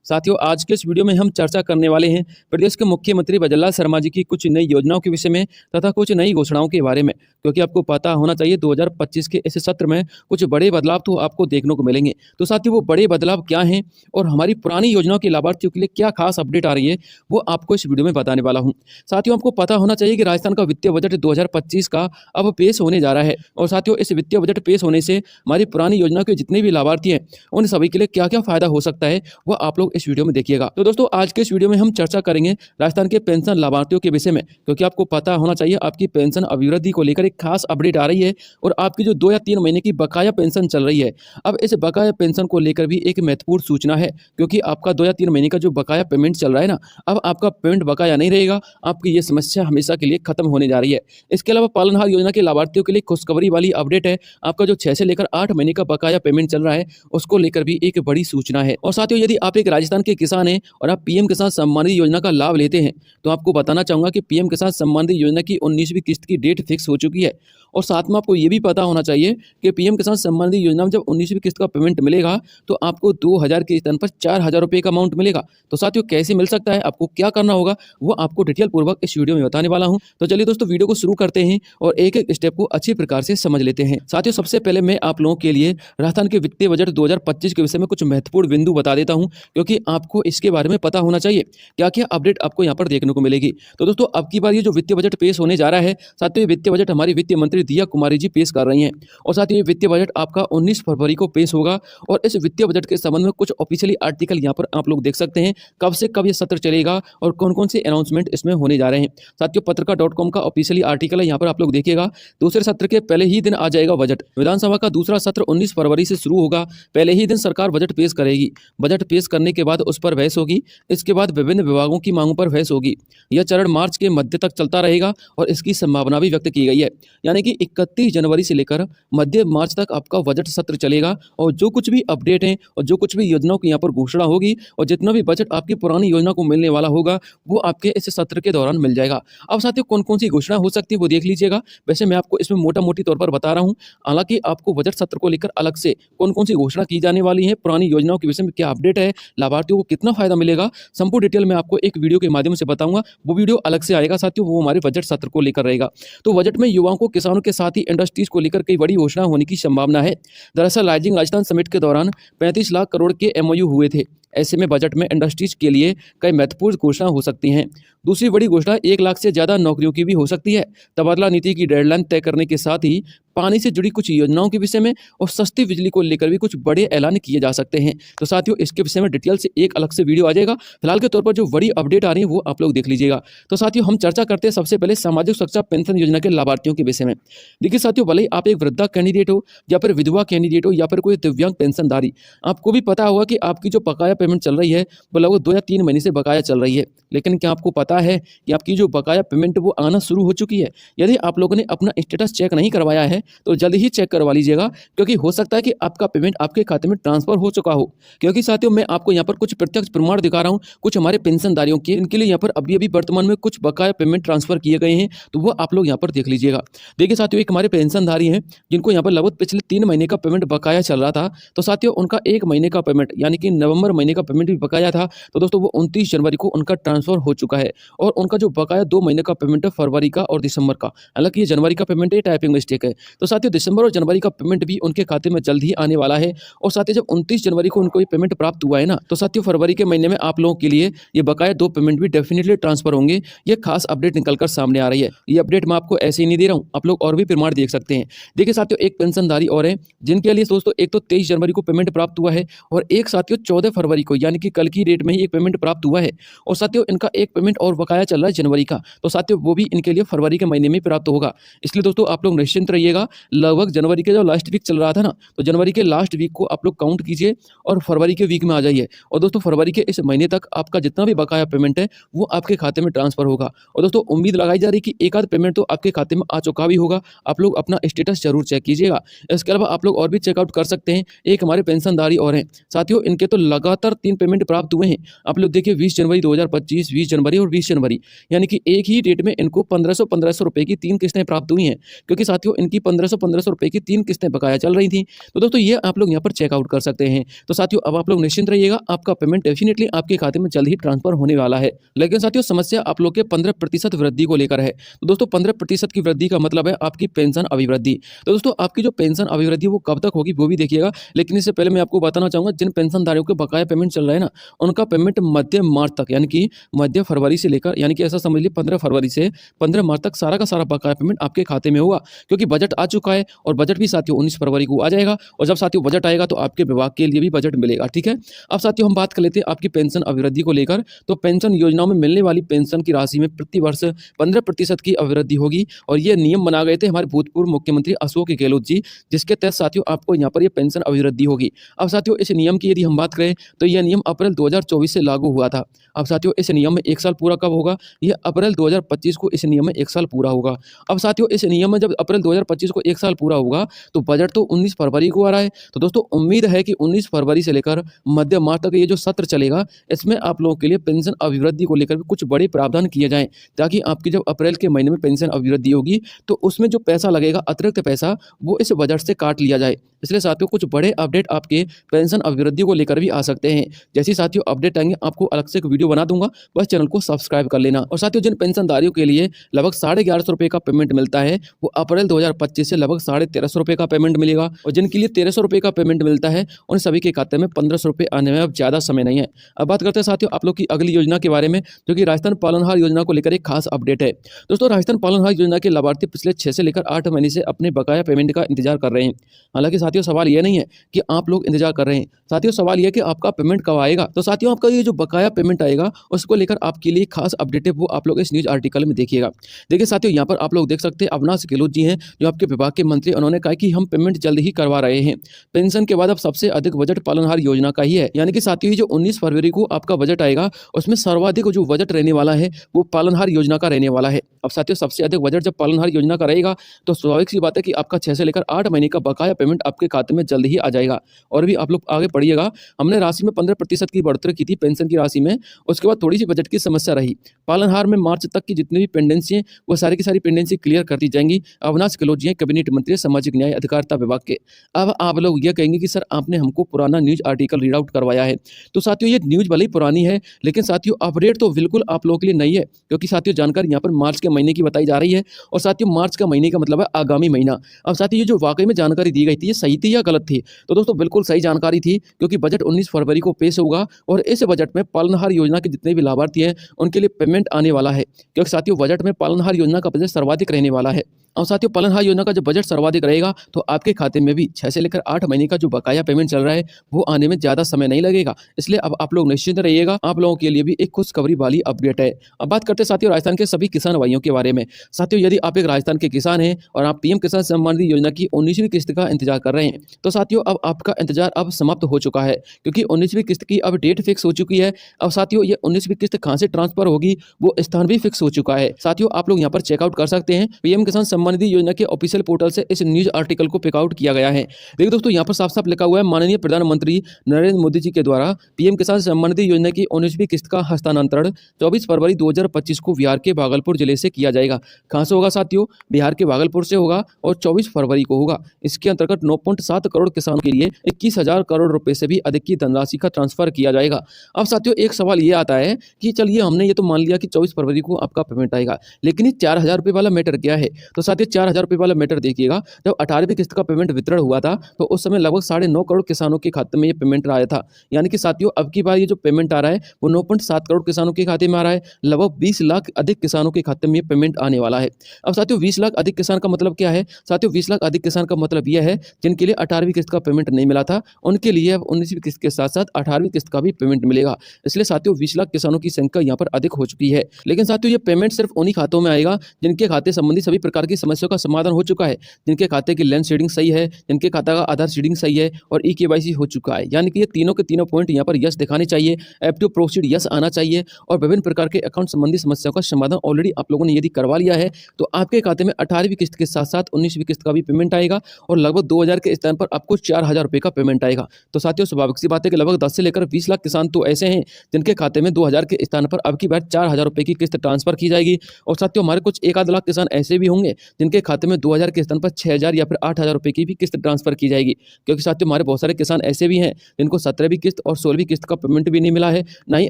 साथियों, आज के इस वीडियो में हम चर्चा करने वाले हैं प्रदेश के मुख्यमंत्री भजनलाल शर्मा जी की कुछ नई योजनाओं के विषय में तथा कुछ नई घोषणाओं के बारे में, क्योंकि आपको पता होना चाहिए 2025 के इस सत्र में कुछ बड़े बदलाव तो आपको देखने को मिलेंगे। तो साथियों, वो बड़े बदलाव क्या हैं और हमारी पुरानी योजनाओं के लाभार्थियों के लिए क्या खास अपडेट आ रही है, वो आपको इस वीडियो में बताने वाला हूँ। साथियों, आपको पता होना चाहिए कि राजस्थान का वित्तीय बजट 2025 का अब पेश होने जा रहा है। और साथियों, इस वित्तीय बजट पेश होने से हमारी पुरानी योजना के जितने भी लाभार्थी हैं, उन सभी के लिए क्या क्या फायदा हो सकता है, वो आप लोग इस वीडियो में देखिएगा। तो दोस्तों, आज के इस वीडियो में हम चर्चा करेंगे राजस्थान के पेंशन लाभार्थियों के विषय में, क्योंकि आपको पता होना चाहिए आपकी पेंशन अभिवृद्धि को लेकर एक खास अपडेट आ रही है और आपकी जो 2 या 3 महीने की बकाया पेंशन चल रही है, अब इस बकाया पेंशन को लेकर भी एक महत्वपूर्ण सूचना है, क्योंकि आपका 2 या 3 महीने का जो बकाया पेमेंट चल रहा है ना, अब आपका पेमेंट बकाया नहीं रहेगा, आपकी ये समस्या हमेशा के लिए खत्म होने जा रही है। इसके अलावा पालनहार योजना के लाभार्थियों के लिए खुशखबरी वाली अपडेट है, आपका जो 6 से लेकर 8 महीने का बकाया पेमेंट चल रहा है, उसको लेकर भी एक बड़ी सूचना है। और साथियों, यदि आप एक राजस्थान के किसान हैं और आप पीएम किसान सम्मान निधि योजना का लाभ लेते हैं, तो आपको बताना चाहूंगा कि पीएम किसान सम्मान निधि योजना की 19वीं किस्त की डेट फिक्स हो चुकी है। और साथ में आपको ये भी पता होना चाहिए कि पीएम किसान सम्मान निधि योजना में जब 19वीं किस्त का पेमेंट मिलेगा, तो आपको 2000 के स्थान पर 4000 रुपये का अमाउंट मिलेगा। तो साथियों, कैसे मिल सकता है, आपको क्या करना होगा, वो आपको डिटेल पूर्वक इस वीडियो में बताने वाला हूं। तो चलिए दोस्तों, वीडियो को शुरू करते हैं और एक एक स्टेप को अच्छी प्रकार से समझ लेते हैं। साथियों, सबसे पहले मैं आप लोगों के लिए राजस्थान के वित्तीय बजट 2025 के विषय में कुछ महत्वपूर्ण बिंदु बता देता हूं, क्योंकि आपको इसके बारे में पता होना चाहिए क्या क्या अपडेट आपको यहाँ पर देखने को मिलेगी। तो दोस्तों, अब की बार ये जो वित्तीय बजट पेश होने जा रहा है, साथियों, ये वित्तीय बजट हमारी वित्तीय मंत्री दिया कुमारी जी पेश कर रही हैं। और साथियों, ये वित्तीय बजट आपका 19 फरवरी को पेश होगा और इस वित्तीय बजट के संबंध में कुछ ऑफिशियली आर्टिकल यहाँ पर आप लोग देख सकते हैं, कब से कब ये सत्र चलेगा और कौन कौन से अनाउंसमेंट इसमें होने जा रहे हैं। साथियों, पत्रकार.com का ऑफिशियली आर्टिकल है, यहाँ पर आप लोग देखिएगा। दूसरे सत्र के पहले ही दिन आ जाएगा बजट। विधानसभा का दूसरा सत्र 19 फरवरी से शुरू होगा। पहले ही दिन सरकार बजट पेश करेगी। बजट पेश करने के बाद उस पर बहस होगी। इसके बाद विभिन्न विभागों की मांगों पर बहस होगी। यह चरण मार्च के मध्य तक चलता रहेगा और इसकी संभावना भी व्यक्त की गई है, यानी कि 31 जनवरी से लेकर मध्य मार्च तक आपका बजट सत्र चलेगा। और जो कुछ भी अपडेट हैं और जो कुछ भी योजनाओं की यहाँ पर घोषणा होगी और जितना भी बजट आपकी पुरानी योजना को मिलने वाला होगा, वो आपके इस सत्र के दौरान मिल जाएगा। अब साथियों, कौन कौन सी घोषणा हो सकती है वो देख लीजिएगा। वैसे मैं आपको इसमें मोटा मोटी तौर पर बता रहा हूँ, हालांकि आपको बजट सत्र को लेकर अलग से कौन कौन सी घोषणा की जाने वाली है, पुरानी योजनाओं के विषय में क्या अपडेट है, लाभार्थियों को कितना फायदा मिलेगा, संपूर्ण डिटेल में आपको एक वीडियो के माध्यम से बताऊंगा। वो वीडियो अलग से आएगा साथियों, वो हमारे बजट सत्र को लेकर रहेगा। तो बजट में युवाओं को, किसानों के साथ ही इंडस्ट्रीज को लेकर कई बड़ी घोषणा होने की संभावना है। दरअसल राइजिंग राजस्थान समिट के दौरान 35 लाख करोड़ के एमओयू हुए थे। ऐसे में बजट में इंडस्ट्रीज के लिए कई महत्वपूर्ण घोषणा हो सकती हैं। दूसरी बड़ी घोषणा 1 लाख से ज़्यादा नौकरियों की भी हो सकती है। तबादला नीति की डेडलाइन तय करने के साथ ही पानी से जुड़ी कुछ योजनाओं के विषय में और सस्ती बिजली को लेकर भी कुछ बड़े ऐलान किए जा सकते हैं। तो साथियों, इसके विषय में डिटेल से एक अलग से वीडियो आ जाएगा। फिलहाल के तौर पर जो बड़ी अपडेट आ रही है वो आप लोग देख लीजिएगा। तो साथियों, हम चर्चा करते हैं सबसे पहले सामाजिक सुरक्षा पेंशन योजना के लाभार्थियों के विषय में। देखिए साथियों, भले ही आप एक वृद्धा कैंडिडेट हो या फिर विधवा कैंडिडेट हो या फिर कोई दिव्यांग पेंशनधारी, आपको भी पता होगा कि आपकी जो बकाया पेमेंट चल रही है वो लगभग 2 या 3 महीने से बकाया चल रही है। लेकिन क्या आपको पता है कि आपकी जो बकाया पेमेंट वो आना शुरू हो चुकी है? यदि आप लोगों ने अपना स्टेटस चेक नहीं करवाया है तो जल्द ही चेक करवा लीजिएगा, क्योंकि हो सकता है कि आपका पेमेंट आपके खाते में ट्रांसफर हो चुका हो। क्योंकि साथियों, मैं आपको यहाँ पर कुछ प्रत्यक्ष प्रमाण दिखा रहा हूँ, कुछ हमारे पेंशनधारियों के, इनके लिए यहाँ पर अभी अभी वर्तमान में कुछ बकाया पेमेंट ट्रांसफर किए गए हैं, तो वो आप लोग यहाँ पर देख लीजिएगा। देखिए साथियों, एक हमारे पेंशनधारी हैं जिनको यहाँ पर लगभग पिछले 3 महीने का पेमेंट बकाया चल रहा था। तो साथियों, उनका 1 महीने का पेमेंट यानी कि नवंबर महीने का पेमेंट भी बकाया था। तो दोस्तों, वो 29 जनवरी को उनका ट्रांसफर हो चुका है और उनका जो बकाया 2 महीने का पेमेंट है फरवरी का और दिसंबर का, हालांकि ये जनवरी का पेमेंट है, टाइपिंग मिस्टेक है। तो साथियों, दिसंबर और जनवरी का पेमेंट भी उनके खाते में जल्द ही आने वाला है। और साथ ही जब 29 जनवरी को उनको ये पेमेंट प्राप्त हुआ है ना, तो साथियों, फरवरी के महीने में आप लोगों के लिए ये बकाया 2 पेमेंट भी डेफिनेटली ट्रांसफर होंगे। ये खास अपडेट निकलकर सामने आ रही है। ये अपडेट मैं आपको ऐसे ही नहीं दे रहा हूँ, आप लोग और भी प्रमाण देख सकते हैं। देखिए साथियों, एक पेंशनधारी और है जिनके लिए दोस्तों एक तो 23 जनवरी को पेमेंट प्राप्त हुआ है और एक साथियों 14 फरवरी को, यानी कि कल की डेट में ही एक पेमेंट प्राप्त हुआ है। और साथियों, इनका एक पेमेंट और बकाया चल रहा है जनवरी का, तो साथियों वो भी इनके लिए फरवरी के महीने में प्राप्त होगा। इसलिए दोस्तों, आप लोग निश्चिंत रहिएगा। लगभग जनवरी के जो लास्ट वीक चल रहा था ना, तो जनवरी के लास्ट वीक को आप लोग काउंट कीजिए और फरवरी के वीक में आ जाइए। और दोस्तों, फरवरी के इस महीने तक आपका जितना भी बकाया पेमेंट है वो आपके खाते में ट्रांसफर होगा। और दोस्तों, उम्मीद लगाई जा रही है कि एक आध पेमेंट तो आपके खाते में आ चुका भी होगा। आप लोग अपना स्टेटस जरूर चेक कीजिएगा। इसके अलावा आप लोग और भी चेकआउट कर सकते हैं। एक हमारे पेंशनधारी और हैं साथियों, इनके तो लगातार 3 पेमेंट प्राप्त हुए हैं। आप लोग देखिए 20 जनवरी 2025, 20 जनवरी और 20 जनवरी, यानी कि एक ही डेट में इनको 1500 रुपए की 3 किस्तें प्राप्त हुई हैं, क्योंकि साथियों इनकी 1500 रुपए की 3 किस्तें बकाया चल रही थी। तो दोस्तों ये आप लोग यहाँ पर चेकआउट कर सकते हैं। तो साथियों अब आप लोग निश्चिंत रहिएगा, आपका पेमेंट डेफिनेटली आपके खाते में जल्द ही ट्रांसफर होने वाला है। लेकिन साथियों समस्या आप लोग के 15% वृद्धि को लेकर है। तो दोस्तों 15% की वृद्धि का मतलब है आपकी पेंशन अभिवृद्धि। तो दोस्तों आपकी जो पेंशन अभिवृद्धि वो कब तक होगी वो भी देखिएगा, लेकिन इससे पहले मैं आपको बताना चाहूंगा जिन पेंशनधारियों के बकाया पेमेंट चल रहा है ना, उनका पेमेंट मध्य मार्च तक, यानी कि मध्य फरवरी से लेकर, यानी कि ऐसा समझ लीजिए 15 फरवरी से 15 मार्च तक सारा का सारा बकाया पेमेंट आपके खाते में होगा, क्योंकि बजट आ चुका है और बजट भी साथियों 19 फरवरी को आ जाएगा। और जब साथियों बजट आएगा तो आपके विभाग के लिए भी बजट मिलेगा। ठीक है, अब साथियों हम बात कर लेते हैं आपकी पेंशन अभिवृद्धि को लेकर। तो पेंशन योजनाओं में मिलने वाली पेंशन की राशि में प्रति वर्ष 15% की अभिवृद्धि होगी, और ये नियम बना गए थे हमारे भूतपूर्व मुख्यमंत्री अशोक गहलोत जी, जिसके तहत साथियों आपको यहाँ पर ये पेंशन अभिवृद्धि होगी। अब साथियों इस नियम की यदि हम बात करें तो यह नियम अप्रैल 2024 से लागू हुआ था। अब साथियों इस नियम में 1 साल पूरा कब होगा? यह अप्रैल 2025 को इस नियम में 1 साल पूरा होगा। अब साथियों इस नियम में जब अप्रैल 2025 को 1 साल पूरा होगा तो बजट तो 19 फरवरी को आ रहा है। तो दोस्तों उम्मीद है कि 19 फरवरी से लेकर मध्य मार्च तक ये जो सत्र चलेगा, इसमें आप लोगों के लिए पेंशन अभिवृद्धि को लेकर भी कुछ बड़े प्रावधान किए जाएं, ताकि आपकी जब अप्रैल के महीने में पेंशन अभिवृद्धि होगी तो उसमें जो पैसा लगेगा, अतिरिक्त पैसा, वो इस बजट से काट लिया जाए। इसलिए साथियों कुछ बड़े अपडेट आपके पेंशन अभिवृद्धि को लेकर भी आ सकते हैं। जैसे साथियों अपडेट आएंगे आपको अलग से एक वीडियो बना दूंगा, बस चैनल को सब्सक्राइब कर लेना। और साथियों जिन पेंशनधारियों के लिए लगभग 1150 रुपये का पेमेंट मिलता है, वो अप्रैल 2025 से लगभग 1350 रुपये का पेमेंट मिलेगा, और जिनके लिए 1300 रुपये का पेमेंट मिलता है उन सभी के खाते में 1500 रुपये आने में अब ज़्यादा समय नहीं है। अब बात करते हैं साथियों आप लोग की अगली योजना के बारे में, जो कि राजस्थान पालनहार योजना को लेकर एक खास अपडेट है। दोस्तों राजस्थान पालनहार योजना के लाभार्थी पिछले 6 से लेकर 8 महीने से अपने बकाया पेमेंट का इंतजार कर रहे हैं। हालांकि साथियों सवाल यह नहीं है कि आप लोग इंतजार कर रहे हैं, साथियों सवाल यह कि आपका पेमेंट कब आएगा। तो साथियों आपका ये जो बकाया पेमेंट आएगा उसको लेकर आपके लिए खास अपडेट है, वो आप लोग इस न्यूज आर्टिकल में देखिएगा। देखिए साथियों यहाँ पर आप लोग देख सकते हैं अविनाश गहलोत जी हैं जो आपके विभाग के मंत्री, उन्होंने कहा कि हम पेमेंट जल्द ही करवा रहे हैं। पेंशन के बाद अब सबसे अधिक बजट पालनहार योजना का ही है, यानी कि साथियों जो 19 फरवरी को आपका बजट आएगा उसमें सर्वाधिक जो बजट रहने वाला है वो पालनहार योजना का रहने वाला है। अब साथियों सबसे अधिक बजट जब पालनहार योजना का रहेगा तो स्वाभाविक सी बात है कि आपका 6 से लेकर 8 महीने का बकाया पेमेंट आपके खाते में जल्द ही आ जाएगा। और भी आप लोग आगे पढ़िएगा, हमने राशि में 15% की बढ़ोतरी की थी पेंशन की राशि में, उसके बाद थोड़ी सी बजट की समस्या रही। पालनहार में मार्च तक की जितनी भी पेंडेंसी है वो सारी की सारी पेंडेंसी क्लियर कर दी जाएंगी। अविनाश गहलोत जी हैं कैबिनेट मंत्री सामाजिक न्याय अधिकारिता विभाग के। अब आप लोग ये कहेंगे कि सर आपने हमको पुराना न्यूज आर्टिकल रीड आउट करवाया है। तो साथियों ये न्यूज भले ही पुरानी है, लेकिन साथियों अपडेट तो बिल्कुल आप लोगों के लिए नई है, क्योंकि साथियों जानकारी यहाँ पर मार्च के महीने की बताई जा रही है। और साथियों मार्च का महीने का मतलब है आगामी महीना। अब साथियों ये जो वाकई में जानकारी दी गई थी ये सही थी या गलत थी? तो दोस्तों बिल्कुल सही जानकारी थी, क्योंकि बजट 19 फरवरी को पेश होगा और इस बजट में पालनहार योजना के जितने भी लाभार्थी हैं उनके लिए पेमेंट आने वाला है, क्योंकि साथियों बजट में पालनहार योजना का बजट सर्वाधिक रहने वाला है। और साथियों पालनहार योजना का जब बजट सर्वाधिक रहेगा तो आपके खाते में भी 6 से लेकर 8 महीने का जो बकाया पेमेंट चल रहा है वो आने में ज़्यादा समय नहीं लगेगा। इसलिए अब आप लोग निश्चिंत रहिएगा, आप लोगों के लिए भी एक खुशखबरी वाली अपडेट है। अब बात करते हैं साथियों राजस्थान के सभी किसान भाइयों के बारे में। साथियों यदि आप एक राजस्थान के किसान हैं और आप पीएम किसान सम्मान निधि योजना की 19वीं किस्त का इंतजार कर रहे हैं, तो साथियों अब आपका इंतजार अब समाप्त हो चुका है, क्योंकि 19वीं किस्त की अब डेट फिक्स हो चुकी है। अब साथियों ये 19वीं किस्त कहाँ से ट्रांसफर होगी वो स्थान भी फिक्स हो चुका है। साथियों आप लोग यहाँ पर चेकआउट कर सकते हैं, पीएम किसान सम्मान निधि योजना के ऑफिशियल पोर्टल से इस न्यूज आर्टिकल को पिकआउट किया गया है। देखिए दोस्तों यहाँ पर साफ साफ लिखा हुआ है, माननीय प्रधानमंत्री नरेंद्र मोदी जी के द्वारा पीएम किसान सम्मान निधि योजना की 19वीं किस्त का हस्तांतरण 24 फरवरी 2025 को बिहार के भागलपुर जिले से किया जाएगा। कहां से होगा साथियों? बिहार के भागलपुर से होगा और 24 फरवरी को होगा। इसके अंतर्गत 9.7 करोड़ किसानों के लिए 21,000 करोड़ रुपए से भी अधिक की धनराशि का ट्रांसफर किया जाएगा। अब साथियों एक सवाल ये आता है कि चलिए हमने ये तो मान लिया कि 24 फरवरी को आपका पेमेंट आएगा, लेकिन ये 4,000 रुपये वाला मैटर क्या है? तो साथियों 4,000 रुपये वाला मैटर देखिएगा, जब 18वीं किस्त का पेमेंट वितरण हुआ था तो उस समय लगभग 9.5 करोड़ किसानों के खाते में ये पेमेंट आया था। यानी कि साथियों अब की बार ये जो पेमेंट आ रहा है वो 9.7 करोड़ किसानों के खाते में आ रहा है। लगभग 20 लाख अधिक किसानों के खाते में ये पेमेंट आने वाला है। अब साथियों 20 लाख अधिक किसान का मतलब क्या है? साथियों 20 लाख अधिक किसान का मतलब यह है जिनके लिए 18वीं किस्त का पेमेंट नहीं मिला था, उनके लिए अब 19वीं किस्त के साथ साथ 18वीं किस्त का भी पेमेंट मिलेगा। इसलिए साथियों 20 लाख किसानों की संख्या यहाँ पर अधिक हो चुकी है। लेकिन साथियों ये पेमेंट सिर्फ उन्हीं खातों में आएगा जिनके खाते संबंधी सभी प्रकार की समस्याओं का समाधान हो चुका है, जिनके खाते की लेंथ शेडिंग सही है, जिनके खाता का आधार शेडिंग सही है और ई-केवाईसी हो चुका है। यानी कि ये तीनों के तीनों पॉइंट यहाँ पर यस दिखाने चाहिए, एप्टिव प्रोसीड यस आना चाहिए और विभिन्न प्रकार के अकाउंट संबंधी समस्याओं का समाधान ऑलरेडी आप लोगों ने यदि करवा लिया है तो आपके खाते में 18वीं किस्त के साथ साथ 19वीं किस्त का भी पेमेंट आएगा और लगभग 2,000 के स्थान पर आपको 4,000 रुपये का पेमेंट आएगा। तो साथियों स्वाभाविक सी बात है कि लगभग 10 से लेकर 20 लाख किसान तो ऐसे हैं जिनके खाते में 2,000 के स्थान पर अब की की बार 4,000 रुपये की किस्त ट्रांसफर की जाएगी। और साथियों हमारे कुछ 1 आध लाख किसान ऐसे भी होंगे जिनके खाते में 2,000 के स्थान पर 6,000 या फिर 8,000 रुपये की भी किस्त ट्रांसफर की जाएगी। क्योंकि साथियों हमारे बहुत सारे किसान ऐसे भी हैं जिनको 17वीं किस्त और 16वीं किस्त का पेमेंट भी नहीं मिला है, ना ही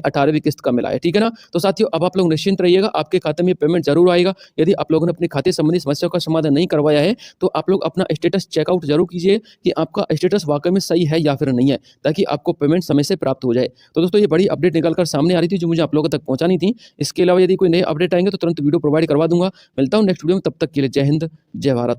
18वीं किस्त का मिला है, ठीक है ना। तो साथियों अब आप लोग निश्चिंत रहिएगा, आपके खाते में पेमेंट जरूर आएगा। यदि आप लोगों ने अपने खाते संबंधी समस्याओं का समाधान नहीं करवाया है तो आप लोग अपना स्टेटस चेकआउट जरूर कीजिए कि आपका स्टेटस वाकई में सही है या फिर नहीं है, ताकि आपको पेमेंट समय से प्राप्त हो जाए। तो दोस्तों ये बड़ी अपडेट निकल कर सामने आ रही थी जो मुझे आप लोगों तक पहुंचानी थी। इसके अलावा यदि कोई नए अपडेट आएंगे तो तुरंत वीडियो प्रोवाइड करवा दूंगा। मिलता हूं नेक्स्ट वीडियो में, तब तक के लिए जय हिंद, जय भारत।